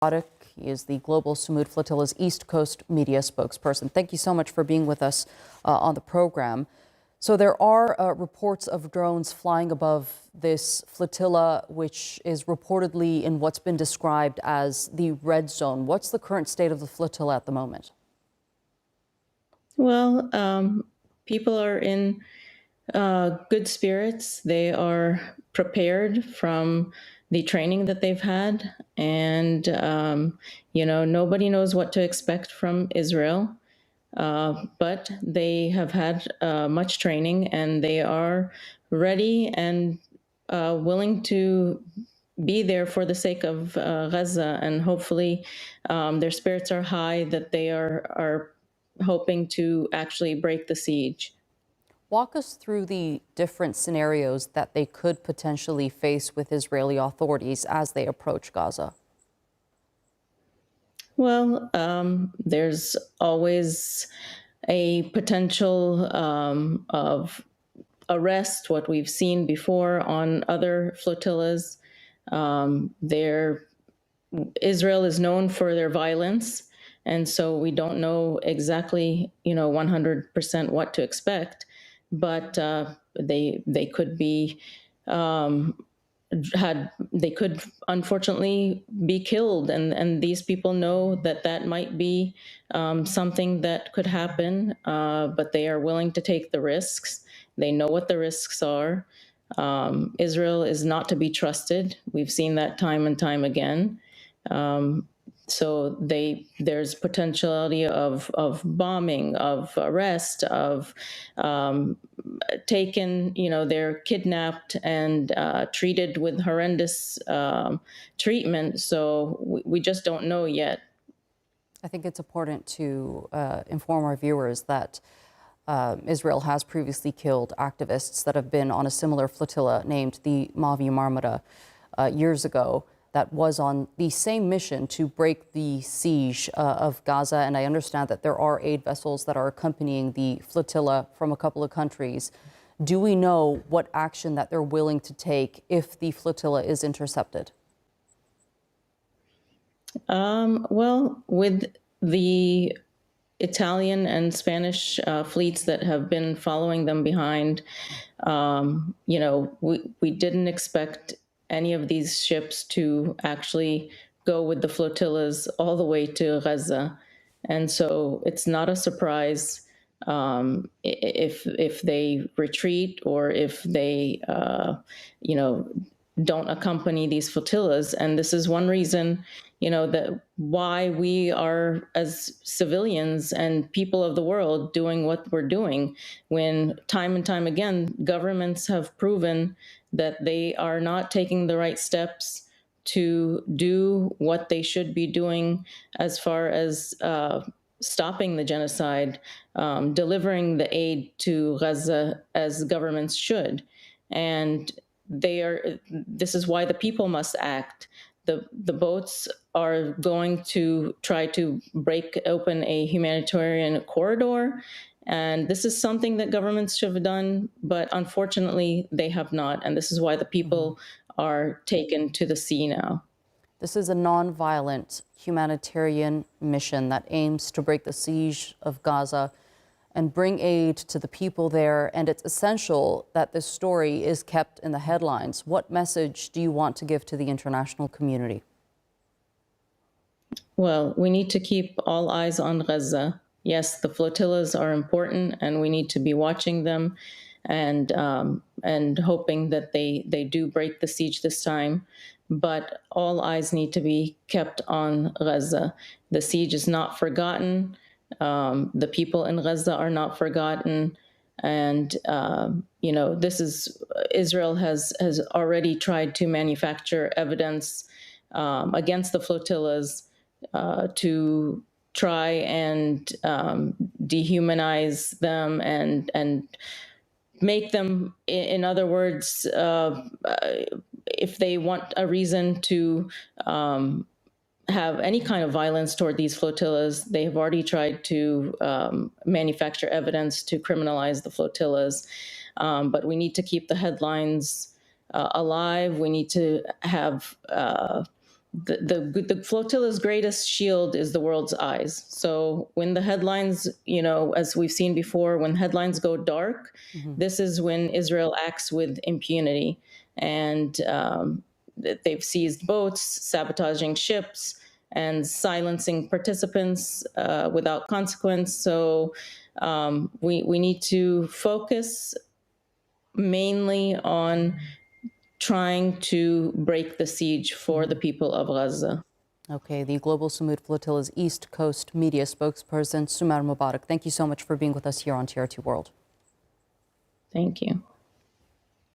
Mobarak. He is the Global Sumud Flotilla's East Coast media spokesperson. Thank you so much for being with us on the program. So there are reports of drones flying above this flotilla, which is reportedly in what's been described as the red zone. What's the current state of the flotilla at the moment? Well, people are in good spirits. They are prepared from the training that they've had. And, nobody knows what to expect from Israel. But they have had much training, and they are ready and willing to be there for the sake of Gaza. And hopefully their spirits are high, that they are hoping to actually break the siege. Walk us through the different scenarios that they could potentially face with Israeli authorities as they approach Gaza. Well, there's always a potential of arrest, what we've seen before on other flotillas. Israel is known for their violence, and so we don't know exactly, 100% what to expect. But they could be they could unfortunately be killed, and these people know that that might be something that could happen, but they are willing to take the risks. They know what the risks are. Israel is not to be trusted. We've seen that time and time again. So there's potentiality of bombing, of arrest, of taken, they're kidnapped and treated with horrendous treatment. So we just don't know yet. I think it's important to inform our viewers that Israel has previously killed activists that have been on a similar flotilla named the Mavi Marmara years ago, that was on the same mission to break the siege of Gaza. And I understand that there are aid vessels that are accompanying the flotilla from a couple of countries. Do we know what action that they're willing to take if the flotilla is intercepted? Well, with the Italian and Spanish fleets that have been following them behind, we didn't expect any of these ships to actually go with the flotillas all the way to Gaza. And so it's not a surprise if they retreat, or if they, don't accompany these flotillas. And this is one reason, that why we are, as civilians and people of the world, doing what we're doing, when time and time again governments have proven that they are not taking the right steps to do what they should be doing as far as stopping the genocide, delivering the aid to Gaza as governments should. And this is why the people must act. The boats are going to try to break open a humanitarian corridor. And this is something that governments should have done, but unfortunately they have not. And this is why the people are taken to the sea now. This is a nonviolent humanitarian mission that aims to break the siege of Gaza and bring aid to the people there. And it's essential that this story is kept in the headlines. What message do you want to give to the international community? Well, we need to keep all eyes on Gaza. Yes, the flotillas are important, and we need to be watching them and hoping that they do break the siege this time. But all eyes need to be kept on Gaza. The siege is not forgotten. The people in Gaza are not forgotten. And, Israel has already tried to manufacture evidence against the flotillas to try and dehumanize them and make them, in other words, if they want a reason to have any kind of violence toward these flotillas, they have already tried to manufacture evidence to criminalize the flotillas. But we need to keep the headlines alive. We need to have the flotilla's greatest shield is the world's eyes. So when the headlines, as we've seen before, when headlines go dark, this is when Israel acts with impunity. And they've seized boats, sabotaging ships, and silencing participants without consequence. So we need to focus mainly on trying to break the siege for the people of Gaza. Okay, the Global Sumud Flotilla's East Coast media spokesperson, Mobarak, thank you so much for being with us here on TRT World. Thank you.